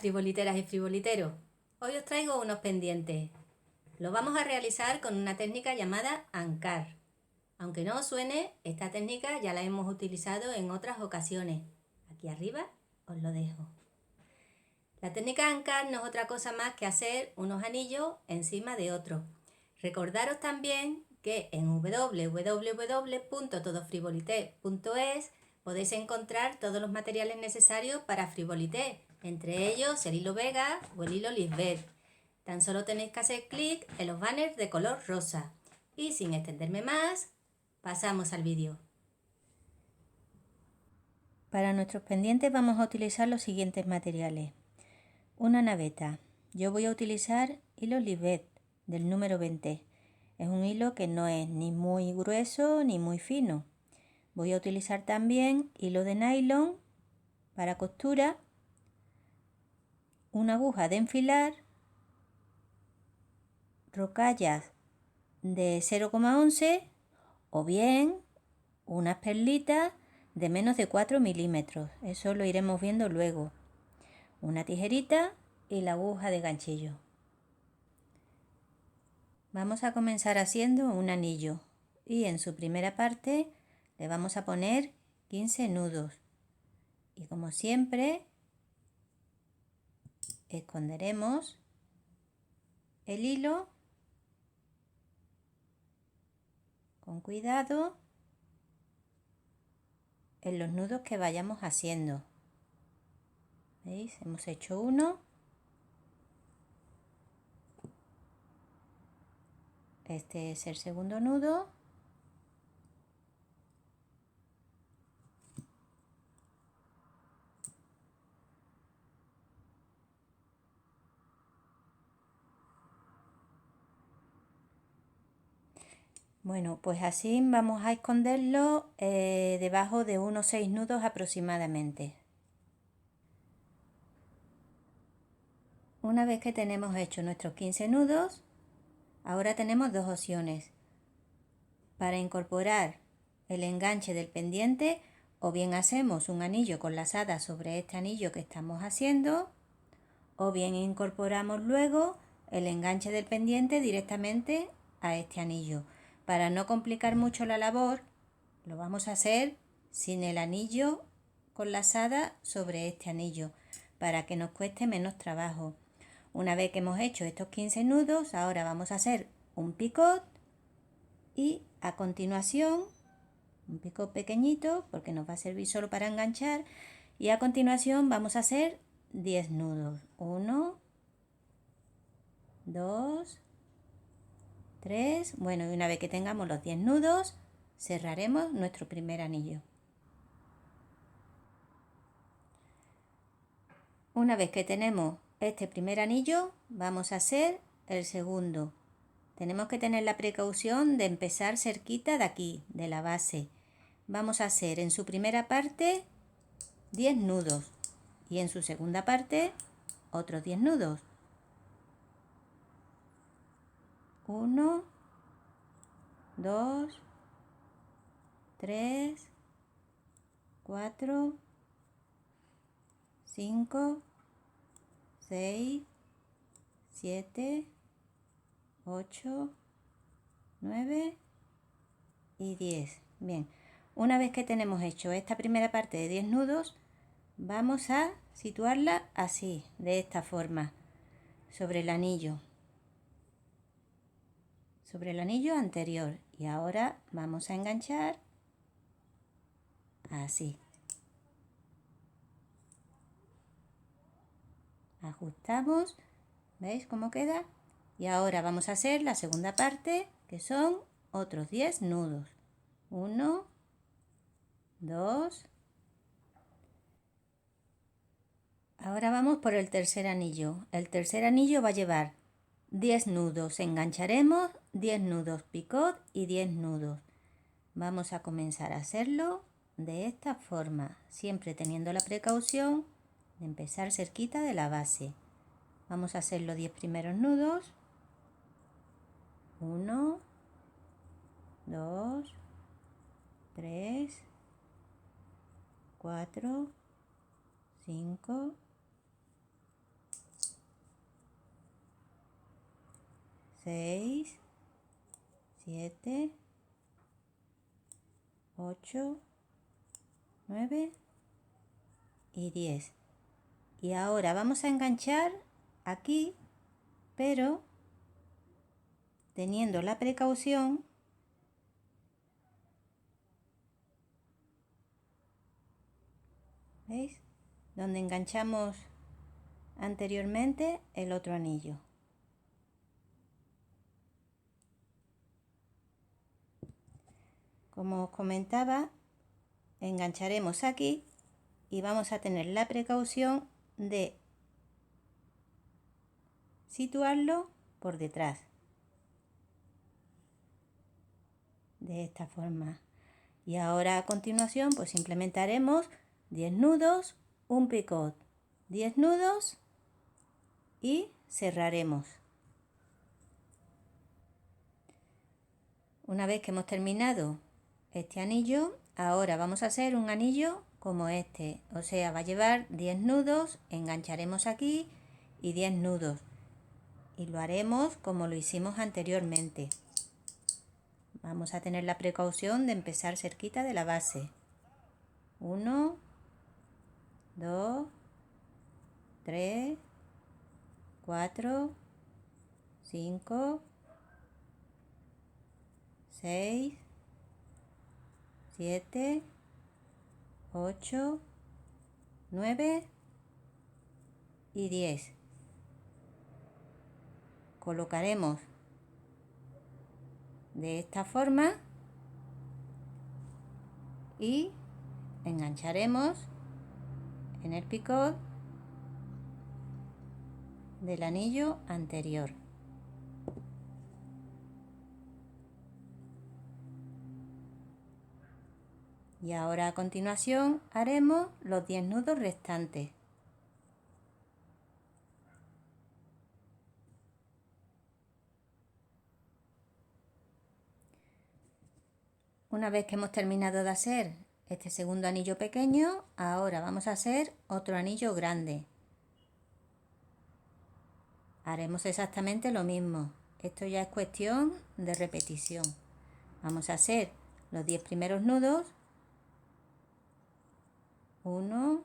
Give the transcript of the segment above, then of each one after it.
frivoliteras y frivoliteros. Hoy os traigo unos pendientes. Lo vamos a realizar con una técnica llamada ancar. Aunque no os suene, esta técnica ya la hemos utilizado en otras ocasiones. Aquí arriba os lo dejo. La técnica ancar no es otra cosa más que hacer unos anillos encima de otros. Recordaros también que en www.todofrivolité.es podéis encontrar todos los materiales necesarios para frivolité, entre ellos el hilo Vega o el hilo Lisbeth. Tan solo tenéis que hacer clic en los banners de color rosa. Y sin extenderme más, pasamos al vídeo. Para nuestros pendientes vamos a utilizar los siguientes materiales. Una naveta. Yo voy a utilizar hilo Lisbeth del número 20. Es un hilo que no es ni muy grueso ni muy fino. Voy a utilizar también hilo de nylon para costura, una aguja de enfilar, rocallas de 0,11 o bien unas perlitas de menos de 4 milímetros. Eso lo iremos viendo luego. Una tijerita y la aguja de ganchillo. Vamos a comenzar haciendo un anillo y en su primera parte le vamos a poner 15 nudos y como siempre esconderemos el hilo con cuidado en los nudos que vayamos haciendo. ¿Veis? Hemos hecho uno. Este es el segundo nudo. Bueno, pues así vamos a esconderlo debajo de unos 6 nudos aproximadamente. Una vez que tenemos hecho nuestros 15 nudos, ahora tenemos dos opciones. Para incorporar el enganche del pendiente, o bien hacemos un anillo con lazada sobre este anillo que estamos haciendo, o bien incorporamos luego el enganche del pendiente directamente a este anillo. Para no complicar mucho la labor, lo vamos a hacer sin el anillo con lazada sobre este anillo, para que nos cueste menos trabajo. Una vez que hemos hecho estos 15 nudos, ahora vamos a hacer un picot y a continuación un picot pequeñito porque nos va a servir solo para enganchar, y a continuación vamos a hacer 10 nudos. 1, 2, 3, bueno, y una vez que tengamos los 10 nudos cerraremos nuestro primer anillo. Una vez que tenemos este primer anillo vamos a hacer el segundo. Tenemos que tener la precaución de empezar cerquita de aquí, de la base. Vamos a hacer en su primera parte 10 nudos y en su segunda parte otros 10 nudos. 1, 2, 3, 4, 5, 6, 7, 8, 9 y 10. Bien, una vez que tenemos hecho esta primera parte de 10 nudos, vamos a situarla así, de esta forma, sobre el anillo anterior. Y ahora vamos a enganchar así. Ajustamos, ¿veis cómo queda? Y ahora vamos a hacer la segunda parte, que son otros 10 nudos. 1, 2. Ahora vamos por el tercer anillo. El tercer anillo va a llevar 10 nudos. Engancharemos 10 nudos picot y 10 nudos. Vamos a comenzar a hacerlo de esta forma, siempre teniendo la precaución de empezar cerquita de la base. Vamos a hacer los 10 primeros nudos. 1, 2, 3, 4, 5, 6, 7, 8, 9 y 10. Y ahora vamos a enganchar aquí, pero teniendo la precaución ¿veis? Donde enganchamos anteriormente el otro anillo. Como os comentaba, engancharemos aquí y vamos a tener la precaución de situarlo por detrás. De esta forma. Y ahora a continuación pues implementaremos 10 nudos, un picot, 10 nudos y cerraremos. Una vez que hemos terminado este anillo, ahora vamos a hacer un anillo como este, o sea, va a llevar 10 nudos, engancharemos aquí y 10 nudos y lo haremos como lo hicimos anteriormente. Vamos a tener la precaución de empezar cerquita de la base. 1, 2, 3, 4, 5, 6, 7, 8, 9 y 10. Colocaremos de esta forma y engancharemos en el picot del anillo anterior. Y ahora a continuación haremos los 10 nudos restantes. Una vez que hemos terminado de hacer este segundo anillo pequeño, ahora vamos a hacer otro anillo grande. Haremos exactamente lo mismo. Esto ya es cuestión de repetición. Vamos a hacer los 10 primeros nudos. 1,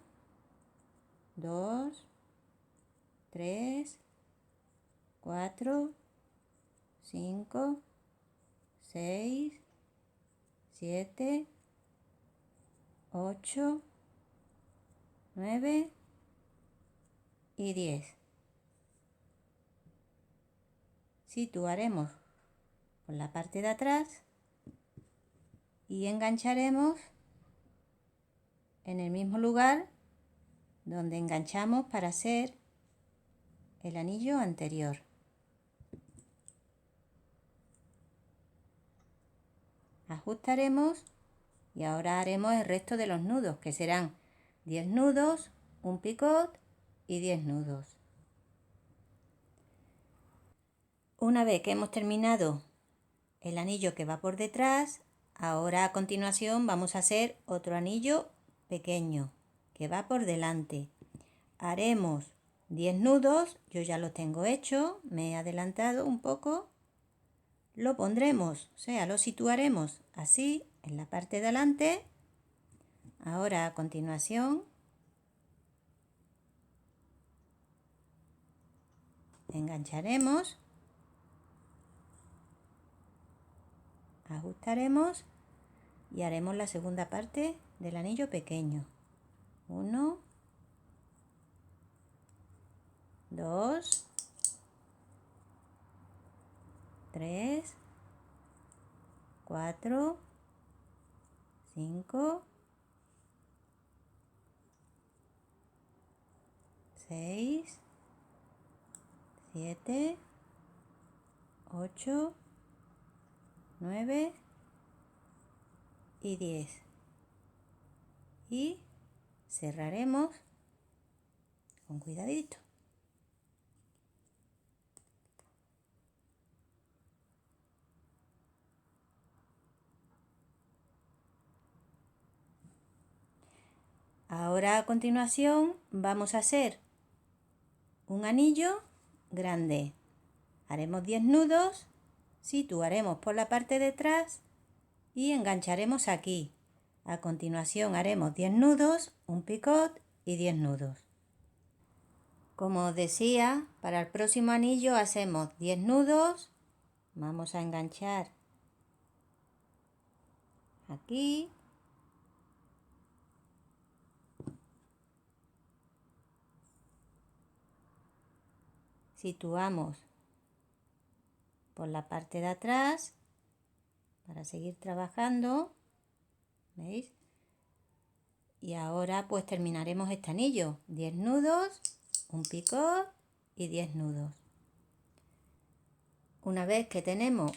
2, 3, 4, 5, 6, 7, 8, 9 y 10. Situaremos por la parte de atrás y engancharemos en el mismo lugar donde enganchamos para hacer el anillo anterior. Ajustaremos y ahora haremos el resto de los nudos, que serán 10 nudos, un picot y 10 nudos. Una vez que hemos terminado el anillo que va por detrás, ahora a continuación vamos a hacer otro anillo pequeño que va por delante. Haremos 10 nudos, yo ya lo tengo hecho, me he adelantado un poco. Lo pondremos, o sea, lo situaremos así en la parte de delante. Ahora a continuación engancharemos, ajustaremos y haremos la segunda parte del anillo pequeño. 1, 2, 3, 4, 5, 6, 7, 8, 9 y 10. Y cerraremos con cuidadito. Ahora a continuación vamos a hacer un anillo grande. haremos 10 nudos, situaremos por la parte de atrás y engancharemos aquí. A continuación haremos 10 nudos, un picot y 10 nudos. Como os decía, para el próximo anillo hacemos 10 nudos, vamos a enganchar aquí, situamos por la parte de atrás para seguir trabajando, ¿veis? Y ahora pues terminaremos este anillo, 10 nudos, un picot y 10 nudos. Una vez que tenemos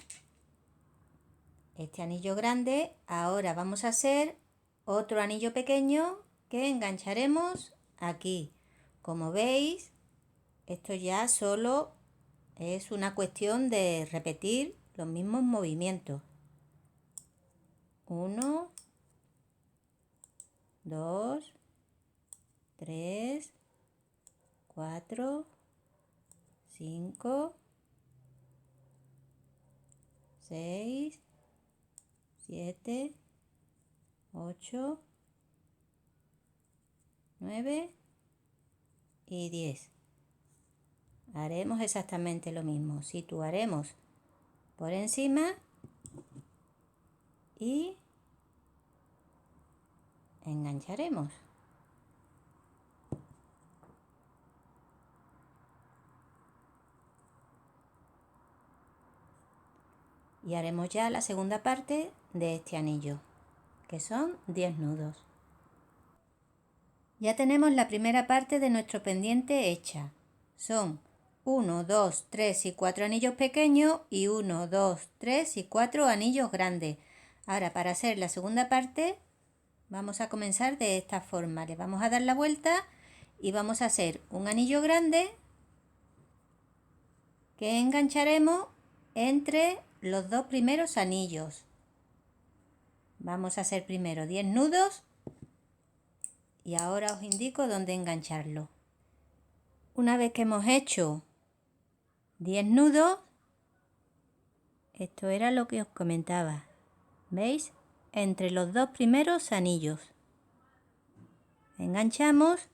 este anillo grande, ahora vamos a hacer otro anillo pequeño que engancharemos aquí. Como veis, esto ya solo es una cuestión de repetir los mismos movimientos. 1, 2, 3, 4, 5, 6, 7, 8, 9 y 10. Haremos exactamente lo mismo. Situaremos por encima y engancharemos. Y haremos ya la segunda parte de este anillo, que son 10 nudos. Ya tenemos la primera parte de nuestro pendiente hecha. Son 1, 2, 3 y 4 anillos pequeños y 1, 2, 3 y 4 anillos grandes. Ahora, para hacer la segunda parte vamos a comenzar de esta forma. Le vamos a dar la vuelta y vamos a hacer un anillo grande que engancharemos entre los dos primeros anillos. Vamos a hacer primero 10 nudos y ahora os indico dónde engancharlo. Una vez que hemos hecho 10 nudos, esto era lo que os comentaba, ¿veis? Entre los dos primeros anillos. Enganchamos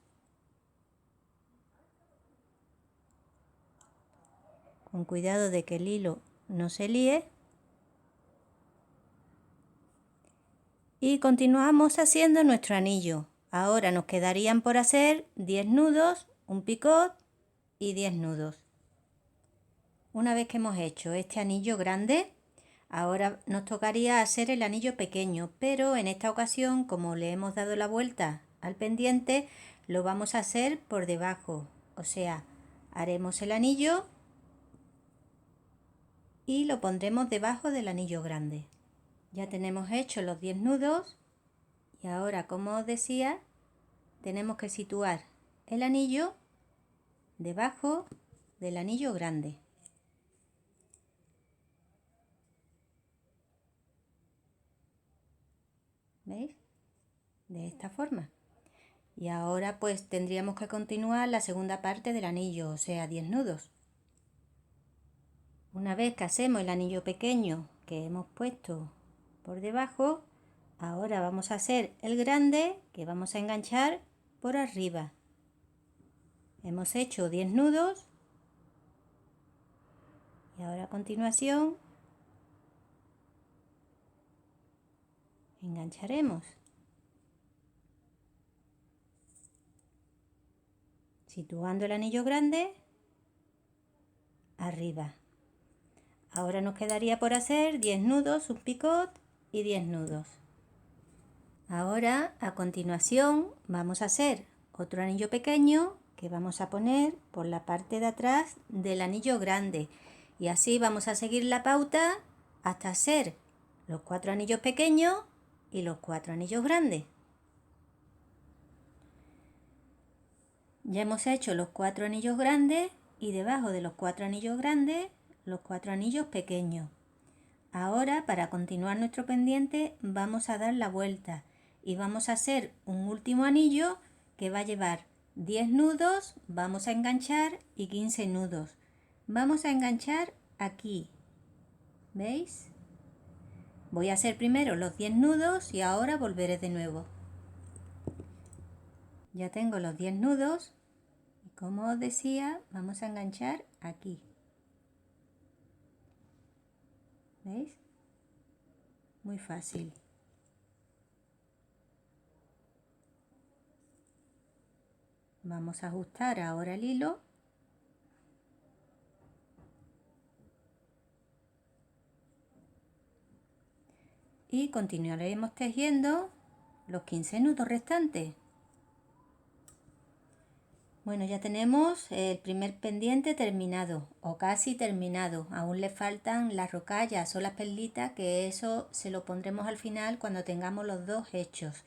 con cuidado de que el hilo no se líe y continuamos haciendo nuestro anillo. Ahora nos quedarían por hacer 10 nudos, un picot y 10 nudos. Una vez que hemos hecho este anillo grande, ahora nos tocaría hacer el anillo pequeño, pero en esta ocasión, como le hemos dado la vuelta al pendiente, lo vamos a hacer por debajo. O sea, haremos el anillo y lo pondremos debajo del anillo grande. Ya tenemos hecho los 10 nudos y ahora, como os decía, tenemos que situar el anillo debajo del anillo grande. ¿Veis? De esta forma. Y ahora pues tendríamos que continuar la segunda parte del anillo, o sea, 10 nudos. Una vez que hacemos el anillo pequeño que hemos puesto por debajo, ahora vamos a hacer el grande que vamos a enganchar por arriba. Hemos hecho 10 nudos y ahora a continuación engancharemos. Situando el anillo grande arriba. Ahora nos quedaría por hacer 10 nudos, un picot y 10 nudos. Ahora, a continuación, vamos a hacer otro anillo pequeño que vamos a poner por la parte de atrás del anillo grande. Y así vamos a seguir la pauta hasta hacer los 4 anillos pequeños y los 4 anillos grandes. Ya hemos hecho los 4 anillos grandes y debajo de los 4 anillos grandes los 4 anillos pequeños. Ahora, para continuar nuestro pendiente, vamos a dar la vuelta y vamos a hacer un último anillo que va a llevar 10 nudos, vamos a enganchar y 15 nudos. vamos a enganchar aquí, ¿veis? Voy a hacer primero los 10 nudos y ahora volveré de nuevo. Ya tengo los 10 nudos y como os decía, vamos a enganchar aquí. ¿Veis? Muy fácil. Vamos a ajustar ahora el hilo. Y continuaremos tejiendo los 15 nudos restantes. Bueno, ya tenemos el primer pendiente terminado o casi terminado. Aún le faltan las rocallas o las perlitas, que eso se lo pondremos al final cuando tengamos los dos hechos.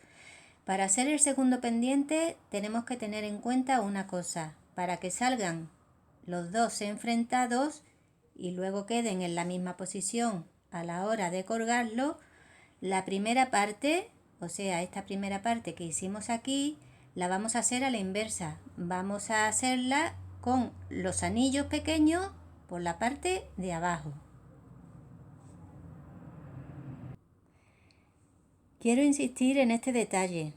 Para hacer el segundo pendiente tenemos que tener en cuenta una cosa. Para que salgan los dos enfrentados y luego queden en la misma posición a la hora de colgarlo, la primera parte, o sea, esta primera parte que hicimos aquí, la vamos a hacer a la inversa. Vamos a hacerla con los anillos pequeños por la parte de abajo. Quiero insistir en este detalle,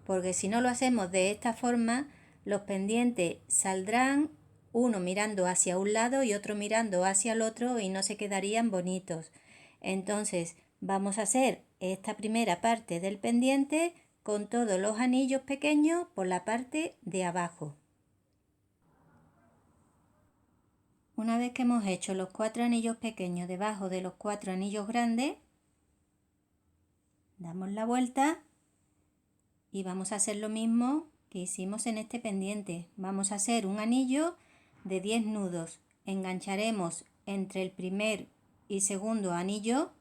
porque si no lo hacemos de esta forma, los pendientes saldrán uno mirando hacia un lado y otro mirando hacia el otro y no se quedarían bonitos. Entonces vamos a hacer esta primera parte del pendiente con todos los anillos pequeños por la parte de abajo. Una vez que hemos hecho los 4 anillos pequeños debajo de los 4 anillos grandes, damos la vuelta y vamos a hacer lo mismo que hicimos en este pendiente. Vamos a hacer un anillo de 10 nudos. Engancharemos entre el primer y segundo anillo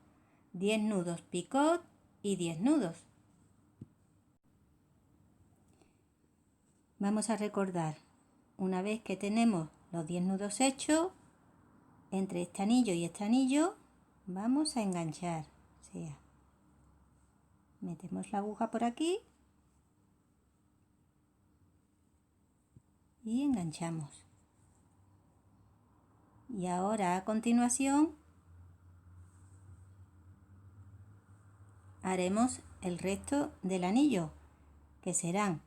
10 nudos picot y 10 nudos. Vamos a recordar, una vez que tenemos los 10 nudos hechos, entre este anillo y este anillo vamos a enganchar. O sea, metemos la aguja por aquí y enganchamos. Y ahora a continuación haremos el resto del anillo, que serán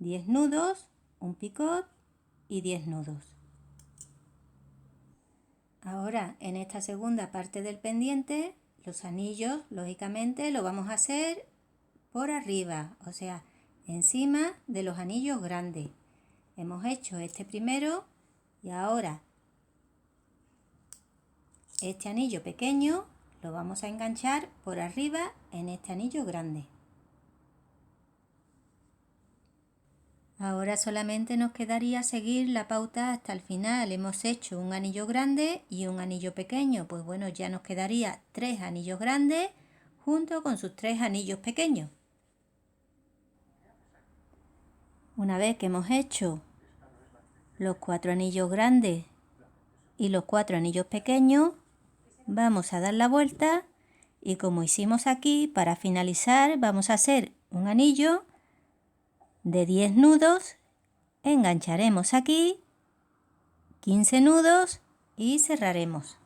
10 nudos, un picot y 10 nudos. Ahora en esta segunda parte del pendiente, los anillos lógicamente lo vamos a hacer por arriba, o sea, encima de los anillos grandes. Hemos hecho este primero y ahora este anillo pequeño lo vamos a enganchar por arriba en este anillo grande. Ahora solamente nos quedaría seguir la pauta hasta el final. Hemos hecho un anillo grande y un anillo pequeño. Pues bueno, ya nos quedaría 3 anillos grandes junto con sus 3 anillos pequeños. Una vez que hemos hecho los 4 anillos grandes y los 4 anillos pequeños, vamos a dar la vuelta y como hicimos aquí, para finalizar vamos a hacer un anillo de 10 nudos, engancharemos aquí 15 nudos y cerraremos.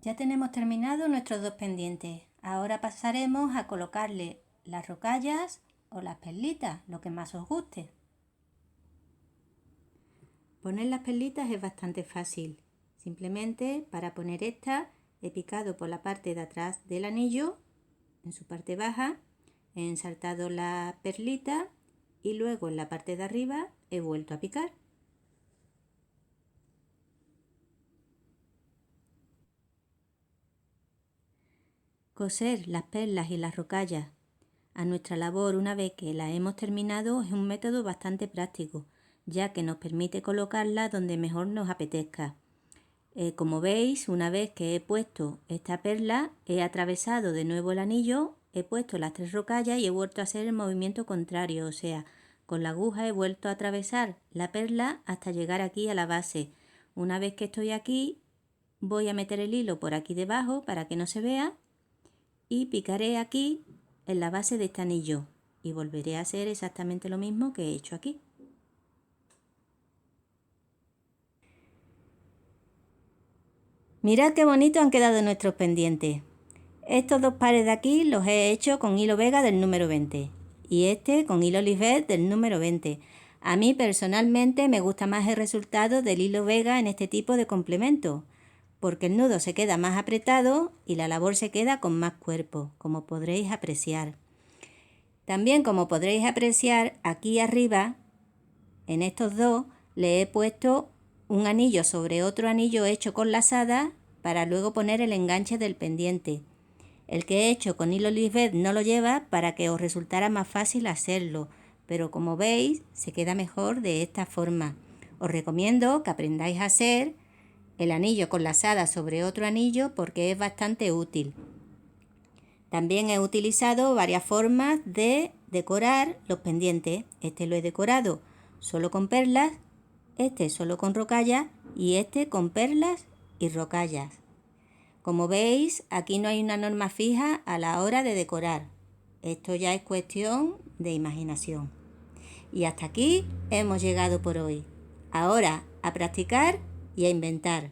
Ya tenemos terminado nuestros dos pendientes. Ahora pasaremos a colocarle las rocallas o las perlitas, lo que más os guste. Poner las perlitas es bastante fácil. Simplemente para poner esta he picado por la parte de atrás del anillo, en su parte baja, he ensartado la perlita y luego en la parte de arriba he vuelto a picar. Coser las perlas y las rocallas a nuestra labor una vez que la hemos terminado es un método bastante práctico, ya que nos permite colocarla donde mejor nos apetezca. Como veis, una vez que he puesto esta perla, he atravesado de nuevo el anillo, he puesto las 3 rocallas y he vuelto a hacer el movimiento contrario, o sea, con la aguja he vuelto a atravesar la perla hasta llegar aquí a la base. Una vez que estoy aquí, voy a meter el hilo por aquí debajo para que no se vea y picaré aquí en la base de este anillo y volveré a hacer exactamente lo mismo que he hecho aquí. Mirad qué bonito han quedado nuestros pendientes. Estos 2 pares de aquí los he hecho con hilo vega del número 20 y este con hilo lisbeth del número 20. A mí personalmente me gusta más el resultado del hilo vega en este tipo de complemento, porque el nudo se queda más apretado y la labor se queda con más cuerpo, como podréis apreciar. También, como podréis apreciar, aquí arriba, en estos dos, le he puesto un anillo sobre otro anillo hecho con lazada para luego poner el enganche del pendiente. El que he hecho con hilo lisbeth no lo lleva para que os resultara más fácil hacerlo, pero como veis se queda mejor de esta forma. Os recomiendo que aprendáis a hacer el anillo con lazada sobre otro anillo porque es bastante útil. También he utilizado varias formas de decorar los pendientes. Este lo he decorado solo con perlas, este solo con rocallas y este con perlas y rocallas. Como veis, aquí no hay una norma fija a la hora de decorar. Esto ya es cuestión de imaginación. Y hasta aquí hemos llegado por hoy. Ahora a practicar y a inventar.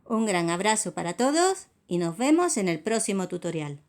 Un gran abrazo para todos y nos vemos en el próximo tutorial.